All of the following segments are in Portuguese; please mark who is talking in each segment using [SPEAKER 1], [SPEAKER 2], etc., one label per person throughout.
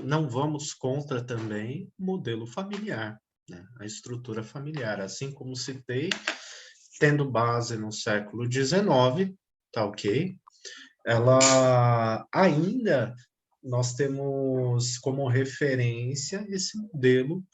[SPEAKER 1] Não vamos contra também o modelo familiar, né? A estrutura familiar, assim como citei, tendo base no século XIX, tá ok? Ela ainda nós temos como referência esse modelo,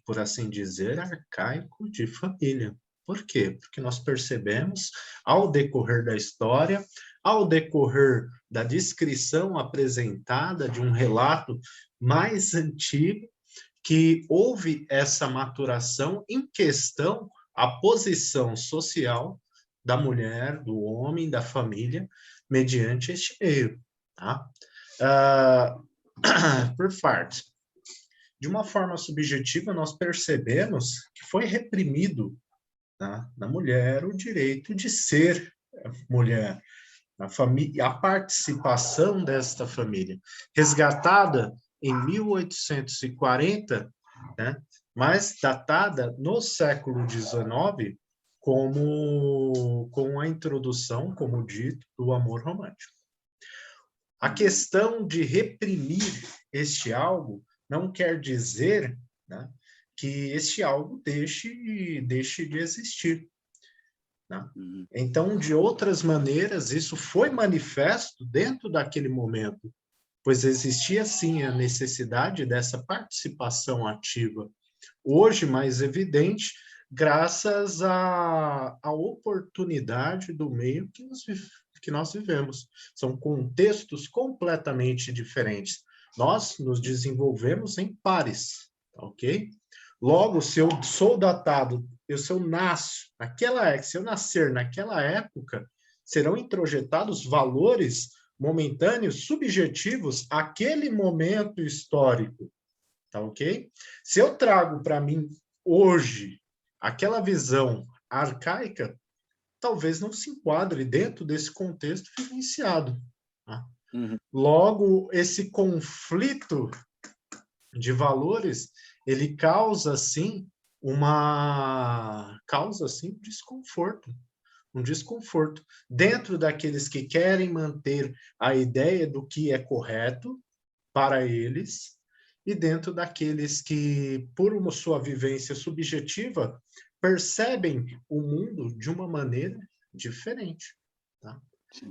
[SPEAKER 1] por assim dizer, arcaico de família. Por quê? Porque nós percebemos, ao decorrer da história, ao decorrer da descrição apresentada de um relato mais antigo, que houve essa maturação em questão à posição social da mulher, do homem, da família, mediante este meio. Tá? Por parte. De uma forma subjetiva, nós percebemos que foi reprimido, tá, na mulher o direito de ser mulher, a família, a participação desta família, resgatada em 1840, né, mas datada no século XIX com a introdução, como dito, do amor romântico. A questão de reprimir este algo não quer dizer, né, que este algo deixe de existir. Né? Então, de outras maneiras, isso foi manifesto dentro daquele momento, pois existia sim a necessidade dessa participação ativa, hoje mais evidente, graças à oportunidade do meio que nós vivemos. São contextos completamente diferentes. Nós nos desenvolvemos em pares, ok? Logo, se eu sou datado, se eu nasço naquela época, se eu nascer naquela época, serão introjetados valores momentâneos, subjetivos, àquele momento histórico, tá ok? Se eu trago para mim hoje aquela visão arcaica, talvez não se enquadre dentro desse contexto vivenciado. Tá? Logo, esse conflito de valores, ele causa, sim, um desconforto dentro daqueles que querem manter a ideia do que é correto para eles e dentro daqueles que, por uma sua vivência subjetiva, percebem o mundo de uma maneira diferente. Tá?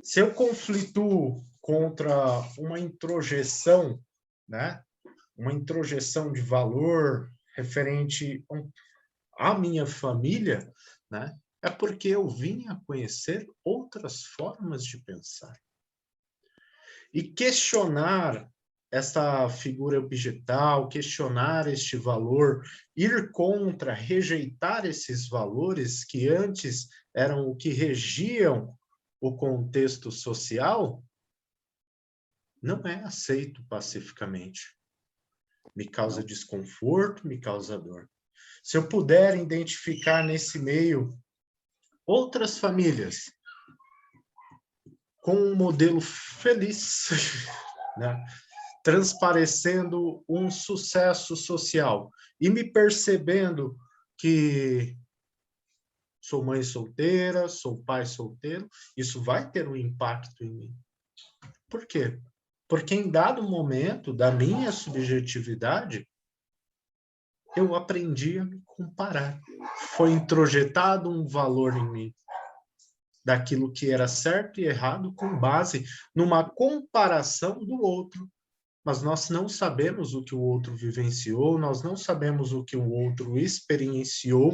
[SPEAKER 1] Se eu conflituo contra uma introjeção, né, uma introjeção de valor referente à minha família, né, é porque eu vim a conhecer outras formas de pensar. E questionar essa figura objetal, questionar este valor, ir contra, rejeitar esses valores que antes eram o que regiam o contexto social, não é aceito pacificamente. Me causa desconforto, me causa dor. Se eu puder identificar nesse meio outras famílias com um modelo feliz, né, transparecendo um sucesso social e me percebendo que sou mãe solteira, sou pai solteiro, isso vai ter um impacto em mim. Por quê? Porque em dado momento da minha subjetividade, eu aprendi a me comparar. Foi introjetado um valor em mim daquilo que era certo e errado com base numa comparação do outro. Mas nós não sabemos o que o outro vivenciou, nós não sabemos o que o outro experienciou,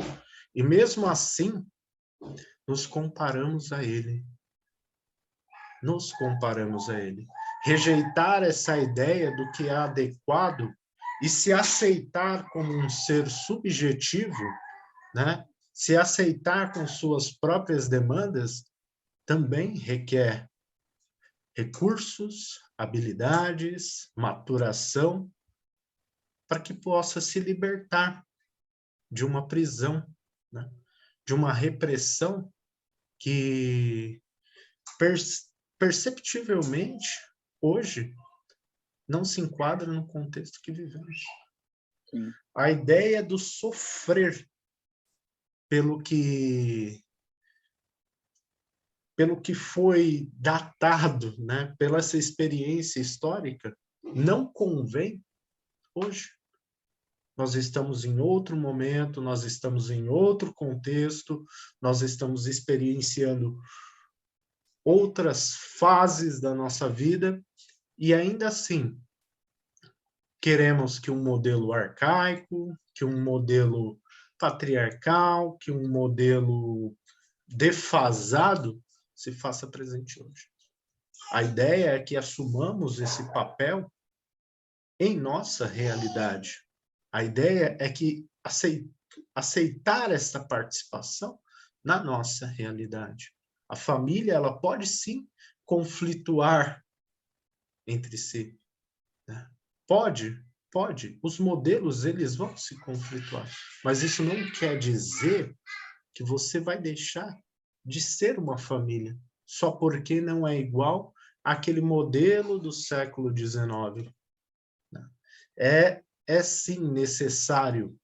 [SPEAKER 1] e mesmo assim, nos comparamos a ele. Nos comparamos a ele. Rejeitar essa ideia do que é adequado e se aceitar como um ser subjetivo, né? Se aceitar com suas próprias demandas, também requer recursos, habilidades, maturação, para que possa se libertar de uma prisão, né? De uma repressão que perceptivelmente hoje não se enquadra no contexto que vivemos.
[SPEAKER 2] Sim.
[SPEAKER 1] A ideia do sofrer pelo que pelo que foi datado, né, pela essa experiência histórica, não convém hoje. Nós estamos em outro momento, nós estamos em outro contexto, nós estamos experienciando outras fases da nossa vida e ainda assim queremos que um modelo arcaico, que um modelo patriarcal, que um modelo defasado se faça presente hoje. A ideia é que assumamos esse papel em nossa realidade. A ideia é que aceitar essa participação na nossa realidade. A família, ela pode sim conflituar entre si, né? Pode. Os modelos, eles vão se conflituar. Mas isso não quer dizer que você vai deixar de ser uma família, só porque não é igual àquele modelo do século XIX. É sim necessário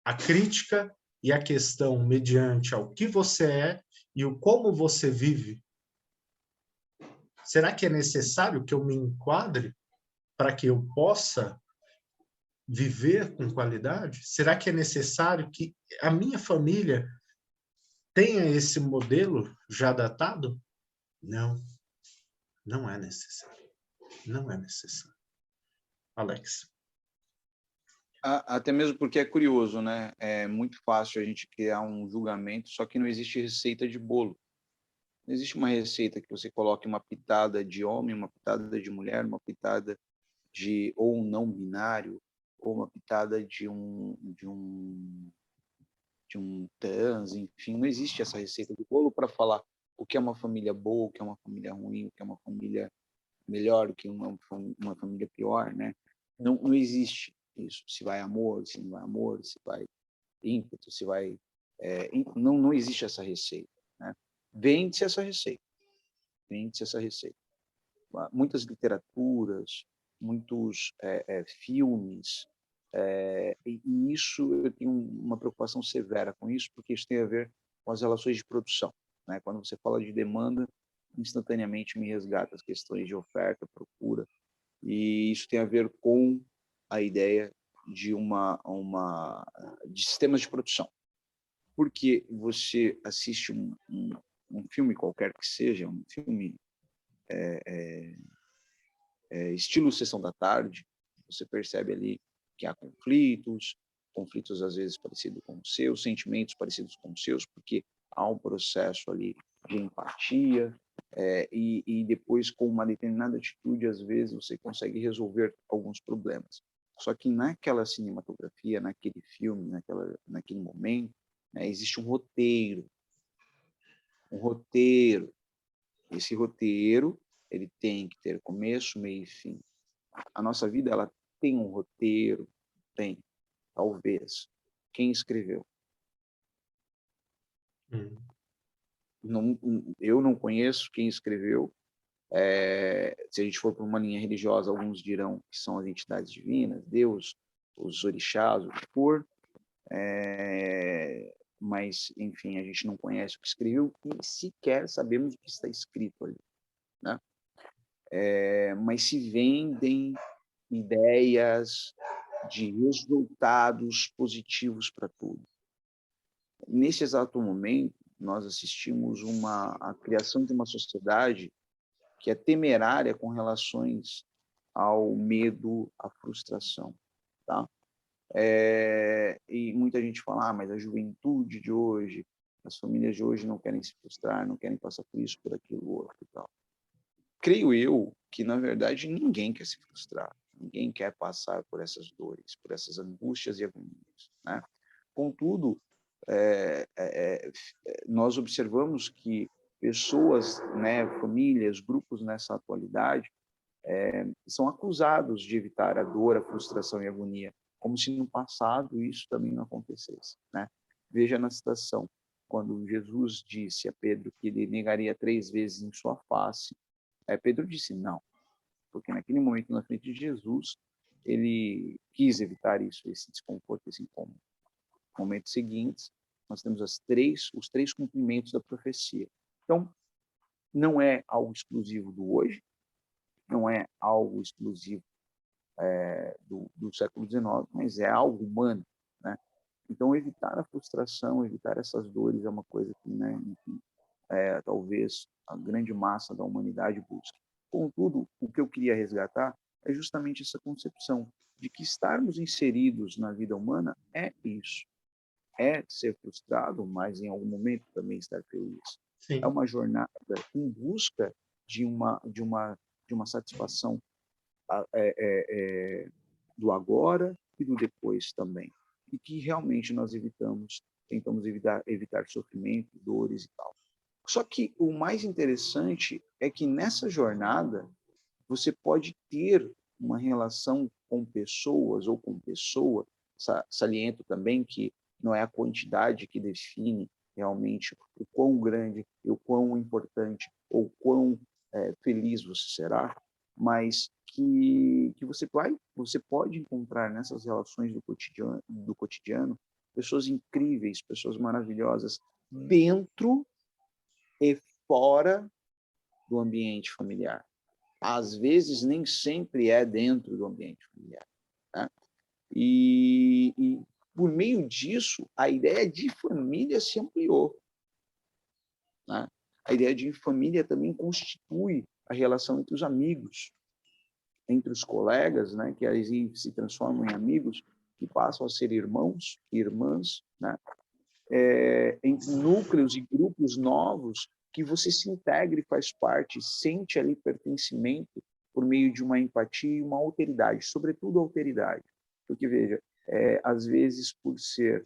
[SPEAKER 1] a crítica e a questão mediante ao que você é e o como você vive. Será que é necessário que eu me enquadre para que eu possa viver com qualidade? Será que é necessário que a minha família tenha esse modelo já datado? Não, não é necessário. Não é necessário. Alex.
[SPEAKER 2] Até mesmo porque é curioso, né? É muito fácil a gente criar um julgamento, só que não existe receita de bolo. Não existe uma receita que você coloque uma pitada de homem, uma pitada de mulher, uma pitada de ou um não binário, ou uma pitada de um trans, enfim, não existe essa receita de bolo para falar o que é uma família boa, o que é uma família ruim, o que é uma família melhor, o que é uma família pior, né? Não existe isso. Se vai amor, se não vai amor, se vai ímpeto, se vai... não existe essa receita, né? Vende-se essa receita. Vende-se essa receita. Muitas literaturas, muitos filmes, e isso eu tenho uma preocupação severa com isso, porque isso tem a ver com as relações de produção, né? Quando você fala de demanda, instantaneamente me resgata as questões de oferta, procura, e isso tem a ver com a ideia de de sistemas de produção. Porque você assiste um filme qualquer que seja, um filme estilo Sessão da Tarde, você percebe ali que há conflitos às vezes parecidos com os seus, sentimentos parecidos com os seus, porque há um processo ali de empatia, e depois, com uma determinada atitude, às vezes você consegue resolver alguns problemas. Só que naquela cinematografia, naquele filme, naquele momento, né, existe um roteiro. Um roteiro. Esse roteiro, ele tem que ter começo, meio e fim. A nossa vida, ela tem um roteiro? Tem, talvez. Quem escreveu? Não, eu não conheço quem escreveu. Se a gente for para uma linha religiosa, alguns dirão que são as entidades divinas, Deus, os orixás, o que for. Mas, enfim, a gente não conhece o que escreveu e sequer sabemos o que está escrito ali, né? Mas se vendem ideias de resultados positivos para tudo. Nesse exato momento, nós assistimos a criação de uma sociedade que é temerária com relações ao medo, à frustração, tá? E muita gente fala, mas a juventude de hoje, as famílias de hoje não querem se frustrar, não querem passar por isso, por aquilo, outro e tal. Creio eu que, na verdade, ninguém quer se frustrar, ninguém quer passar por essas dores, por essas angústias e agonias, né? Contudo, nós observamos que pessoas, né, famílias, grupos nessa atualidade, são acusados de evitar a dor, a frustração e a agonia, como se no passado isso também não acontecesse, né? Veja na citação, quando Jesus disse a Pedro que ele negaria 3 vezes em sua face, Pedro disse não, porque naquele momento, na frente de Jesus, ele quis evitar isso, esse desconforto, esse incômodo. No momento seguinte, nós temos os 3 cumprimentos da profecia. Então, não é algo exclusivo do hoje, não é algo exclusivo do século XIX, mas é algo humano, né? Então, evitar a frustração, evitar essas dores é uma coisa que, né, enfim, talvez a grande massa da humanidade busque. Contudo, o que eu queria resgatar é justamente essa concepção de que estarmos inseridos na vida humana é isso. É ser frustrado, mas em algum momento também estar feliz. É
[SPEAKER 1] Sim.
[SPEAKER 2] uma jornada em busca de uma satisfação do agora e do depois também. E que realmente nós tentamos evitar sofrimento, dores e tal. Só que o mais interessante é que nessa jornada você pode ter uma relação com pessoas ou com pessoa, saliento também que não é a quantidade que define realmente o quão grande, o quão importante ou quão feliz você será, mas que você pode encontrar nessas relações do cotidiano pessoas incríveis, pessoas maravilhosas dentro e fora do ambiente familiar. Às vezes, nem sempre é dentro do ambiente familiar. Né? E por meio disso, a ideia de família se ampliou. Né? A ideia de família também constitui a relação entre os amigos, entre os colegas, né? Que aí se transformam em amigos, que passam a ser irmãos e irmãs, né? Entre núcleos e grupos novos que você se integra e faz parte, sente ali pertencimento por meio de uma empatia e uma alteridade, sobretudo alteridade. Porque, veja, às vezes, por ser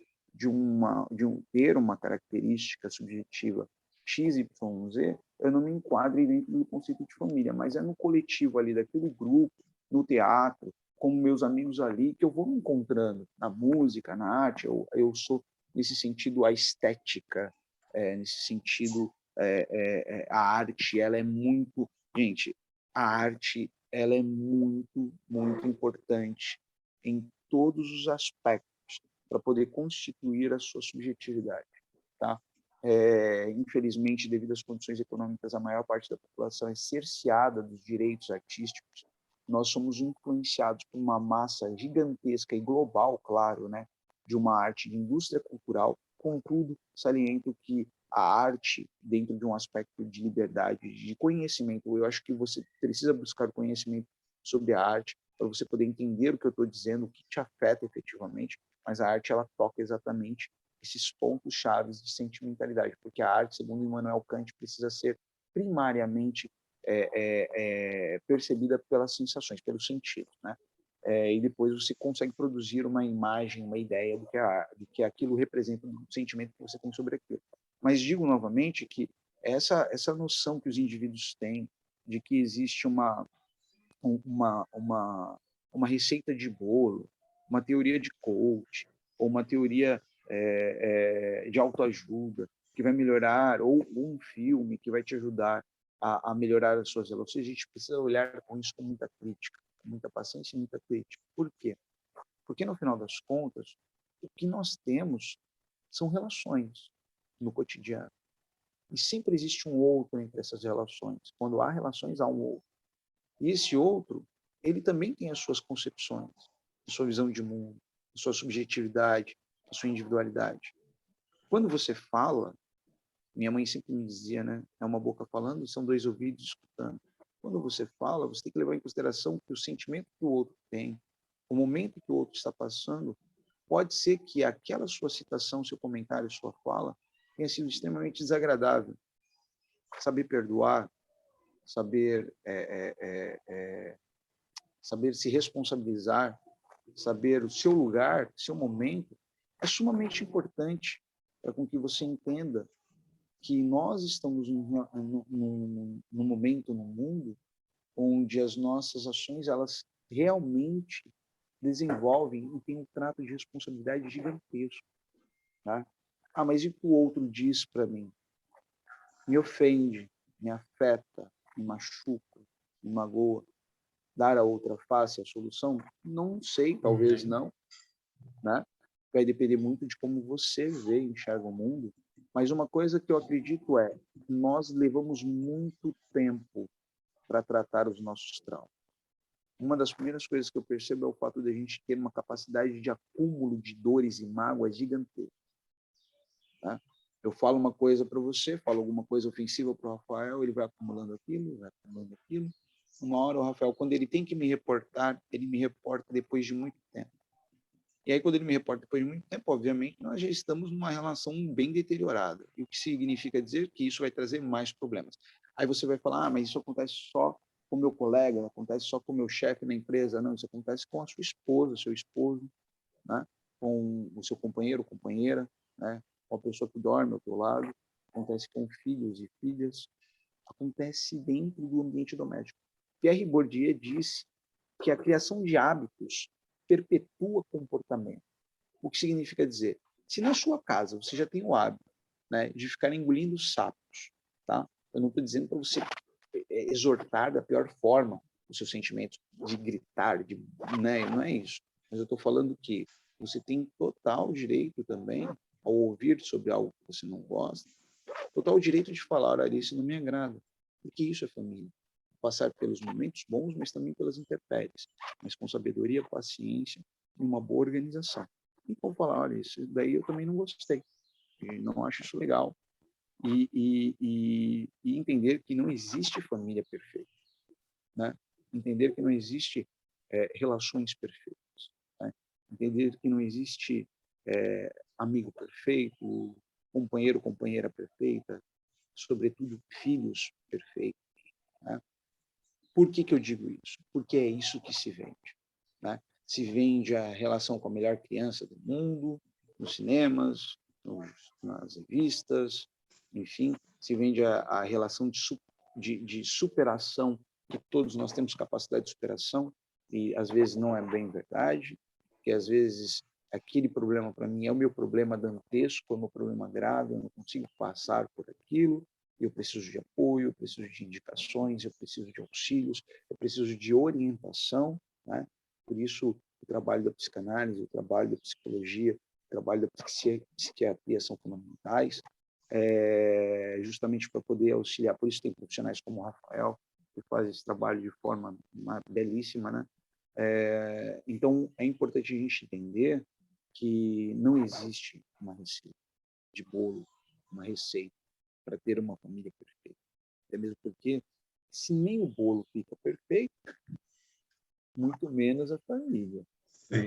[SPEAKER 2] ter uma característica subjetiva X, Y, Z, eu não me enquadro dentro do conceito de família, mas é no coletivo ali daquele grupo, no teatro, com meus amigos ali, que eu vou me encontrando na música, na arte. Eu sou nesse sentido a estética, nesse sentido a arte, ela é muito, gente, a arte ela é muito, muito importante em todos os aspectos para poder constituir a sua subjetividade, tá? Infelizmente, devido às condições econômicas, a maior parte da população é cerceada dos direitos artísticos. Nós somos influenciados por uma massa gigantesca e global, claro, né, de uma arte de indústria cultural. Contudo, saliento que a arte, dentro de um aspecto de liberdade, de conhecimento, eu acho que você precisa buscar conhecimento sobre a arte para você poder entender o que eu estou dizendo, o que te afeta efetivamente, mas a arte, ela toca exatamente esses pontos chaves de sentimentalidade, porque a arte, segundo Immanuel Kant, precisa ser primariamente percebida pelas sensações, pelos sentidos, né? E depois você consegue produzir uma imagem, uma ideia do que aquilo representa, do sentimento que você tem sobre aquilo. Mas digo novamente que essa noção que os indivíduos têm de que existe uma, uma receita de bolo, uma teoria de coach, ou uma teoria de autoajuda que vai melhorar, ou um filme que vai te ajudar a melhorar as suas relações, a gente precisa olhar com isso com muita crítica, com muita paciência e muita crítica. Por quê? Porque, no final das contas, o que nós temos são relações no cotidiano. E sempre existe um outro entre essas relações. Quando há relações, há um outro. E esse outro, ele também tem as suas concepções, a sua visão de mundo, a sua subjetividade, a sua individualidade. Quando você fala, minha mãe sempre me dizia, né? É uma boca falando e são dois ouvidos escutando. Quando você fala, você tem que levar em consideração que o sentimento que o outro tem, o momento que o outro está passando, pode ser que aquela sua citação, seu comentário, sua fala, tenha sido extremamente desagradável. Saber perdoar, saber saber se responsabilizar, saber o seu lugar, seu momento, é sumamente importante para com que você entenda que nós estamos num momento no mundo onde as nossas ações elas realmente desenvolvem e têm um trato de responsabilidade gigantesco, tá? Ah, mas e o que o outro diz para mim? Me ofende, me afeta, me machuca, me magoa. Dar a outra face a solução? Não sei, talvez não, né? Vai depender muito de como você vê e enxerga o mundo Mas uma coisa que eu acredito é, nós levamos muito tempo para tratar os nossos traumas. Uma das primeiras coisas que eu percebo é o fato de a gente ter uma capacidade de acúmulo de dores e mágoas gigantesca. Tá? Eu falo uma coisa para você, falo alguma coisa ofensiva para o Rafael, ele vai acumulando aquilo, vai acumulando aquilo. Uma hora o Rafael, quando ele tem que me reportar, ele me reporta depois de muito tempo. E aí, quando ele me reporta depois de muito tempo, obviamente, nós já estamos numa relação bem deteriorada. E o que significa dizer que isso vai trazer mais problemas. Aí você vai falar, mas isso acontece só com o meu colega, acontece só com o meu chefe na empresa. Não, isso acontece com a sua esposa, seu esposo, né? Com o seu companheiro, companheira, né? Com a pessoa que dorme ao teu lado, acontece com filhos e filhas, acontece dentro do ambiente doméstico. Pierre Bourdieu disse que a criação de hábitos perpetua comportamento. O que significa dizer, se na sua casa você já tem o hábito, né, de ficar engolindo sapos, tá? Eu não estou dizendo para você exortar da pior forma os seus sentimentos, de gritar, né, não é isso. Mas eu estou falando que você tem total direito também, ao ouvir sobre algo que você não gosta, total direito de falar, olha, isso não me agrada, porque isso é família. Passar pelos momentos bons, mas também pelas intempéries, mas com sabedoria, paciência e uma boa organização. Então, falar, olha, isso daí eu também não gostei, e não acho isso legal. E entender que não existe família perfeita, né? Entender que não existe relações perfeitas, né? Entender que não existe amigo perfeito, companheiro, companheira perfeita, sobretudo filhos perfeitos, né? Por que que eu digo isso? Porque é isso que se vende, né? Se vende a relação com a melhor criança do mundo, nos cinemas, nas revistas, enfim, se vende a relação de superação, que todos nós temos capacidade de superação, e às vezes não é bem verdade, que às vezes aquele problema para mim é o meu problema dantesco, é o meu problema grave, eu não consigo passar por aquilo, eu preciso de apoio, eu preciso de indicações, eu preciso de auxílios, eu preciso de orientação, né? Por isso, o trabalho da psicanálise, o trabalho da psicologia, o trabalho da psiquiatria são fundamentais, justamente para poder auxiliar. Por isso tem profissionais como o Rafael, que faz esse trabalho de forma belíssima, né? Então, é importante a gente entender que não existe uma receita de bolo, uma receita para ter uma família perfeita. Até mesmo porque, se nem o bolo fica perfeito, muito menos a família.